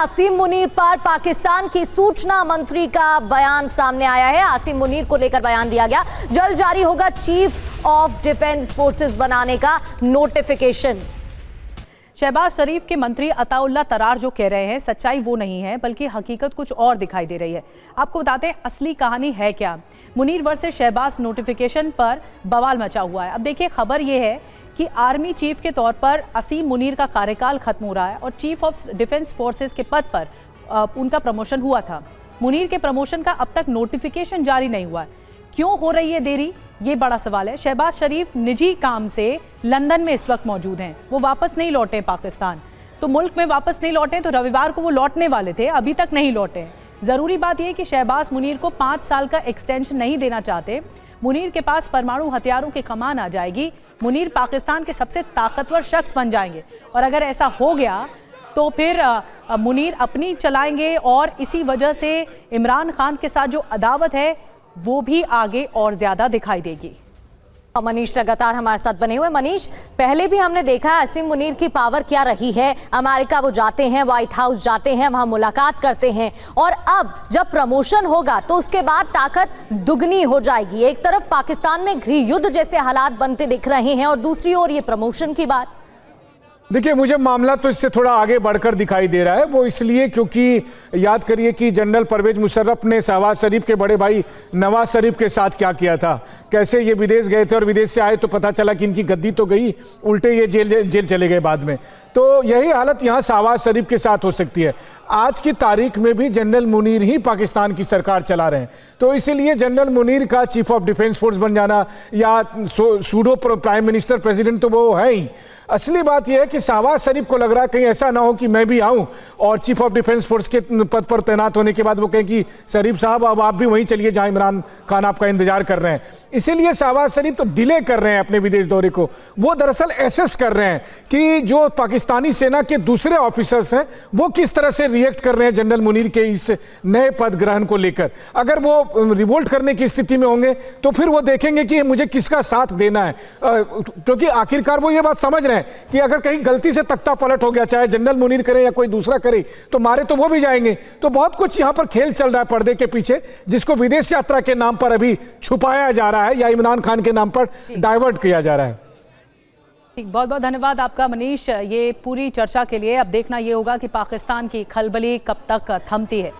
आसिम मुनीर पर पाकिस्तान की सूचना मंत्री का बयान सामने आया है। आसिम मुनीर को लेकर बयान दिया गया। जल्द जारी होगा चीफ ऑफ डिफेंस फोर्सेस बनाने का नोटिफिकेशन। शहबाज शरीफ के मंत्री अताउल्ला तरार जो कह रहे हैं सच्चाई वो नहीं है, बल्कि हकीकत कुछ और दिखाई दे रही है। आपको बताते हैं असली कहानी है क्या। मुनीर वर्सेस शहबाज नोटिफिकेशन पर बवाल मचा हुआ है। अब देखिए, खबर ये है कि आर्मी चीफ के तौर पर आसिम मुनीर का कार्यकाल खत्म हो रहा है और चीफ ऑफ डिफेंस फोर्सेस के पद पर उनका प्रमोशन हुआ था। मुनीर के प्रमोशन का अब तक नोटिफिकेशन जारी नहीं हुआ है। क्यों हो रही है देरी, ये बड़ा सवाल है। शहबाज शरीफ निजी काम से लंदन में इस वक्त मौजूद हैं। वो वापस नहीं लौटे पाकिस्तान, तो मुल्क में वापस नहीं लौटे, तो रविवार को वो लौटने वाले थे, अभी तक नहीं लौटे। जरूरी बात यह है कि शहबाज मुनीर को 5 साल का एक्सटेंशन नहीं देना चाहते। मुनीर के पास परमाणु हथियारों की कमान आ जाएगी। मुनीर पाकिस्तान के सबसे ताकतवर शख्स बन जाएंगे और अगर ऐसा हो गया तो फिर मुनीर अपनी चलाएंगे और इसी वजह से इमरान खान के साथ जो अदावत है वो भी आगे और ज्यादा दिखाई देगी। मनीष लगातार हमारे साथ बने हुए। मनीष, पहले भी हमने देखा है आसिम मुनीर की पावर क्या रही है। अमेरिका वो जाते हैं, व्हाइट हाउस जाते हैं, वहां मुलाकात करते हैं और अब जब प्रमोशन होगा तो उसके बाद ताकत दुगनी हो जाएगी। एक तरफ पाकिस्तान में गृह युद्ध जैसे हालात बनते दिख रहे हैं और दूसरी ओर ये प्रमोशन की बात। देखिए, मुझे मामला तो इससे थोड़ा आगे बढ़कर दिखाई दे रहा है। वो इसलिए क्योंकि याद करिए कि जनरल परवेज मुशर्रफ ने शहबाज शरीफ के बड़े भाई नवाज शरीफ के साथ क्या किया था। कैसे ये विदेश गए थे और विदेश से आए तो पता चला कि इनकी गद्दी तो गई, उल्टे ये जेल चले गए बाद में। तो यही हालत यहाँ शहबाज शरीफ के साथ हो सकती है। आज की तारीख में भी जनरल मुनीर ही पाकिस्तान की सरकार चला रहे हैं, तो इसीलिए जनरल मुनीर का चीफ ऑफ डिफेंस फोर्स बन जाना या सूडो प्राइम मिनिस्टर प्रेसिडेंट तो वो है ही। असली बात यह है कि शहबाज शरीफ को लग रहा है कहीं ऐसा ना हो कि मैं भी आऊं और चीफ ऑफ डिफेंस फोर्स के पद पर तैनात होने के बाद वो कहें कि शरीफ साहब अब आप भी वहीं चलिए जहां इमरान खान आपका इंतजार कर रहे हैं। इसीलिए शहबाज शरीफ तो डिले कर रहे हैं अपने विदेश दौरे को। वो दरअसल एसेस कर रहे हैं कि जो पाकिस्तानी सेना के दूसरे ऑफिसर्स हैं वो किस तरह से रिएक्ट कर रहे हैं जनरल मुनीर के इस नए पद ग्रहण को लेकर। अगर वो रिवोल्ट करने की स्थिति में होंगे तो फिर वो देखेंगे कि मुझे किसका साथ देना है, क्योंकि आखिरकार वो ये बात समझ रहे हैं कि अगर कहीं गलती से तख्ता पलट हो गया, चाहे जनरल मुनीर करे या कोई दूसरा करे, तो मारे तो वो भी जाएंगे। तो बहुत कुछ यहां पर खेल चल रहा है पर्दे के पीछे, जिसको विदेश यात्रा के नाम पर अभी छुपाया जा रहा है या इमरान खान के नाम पर डाइवर्ट किया जा रहा है। ठीक, बहुत बहुत धन्यवाद आपका मनीष, ये पूरी चर्चा के लिए। अब देखना ये होगा कि पाकिस्तान की खलबली कब तक थमती है।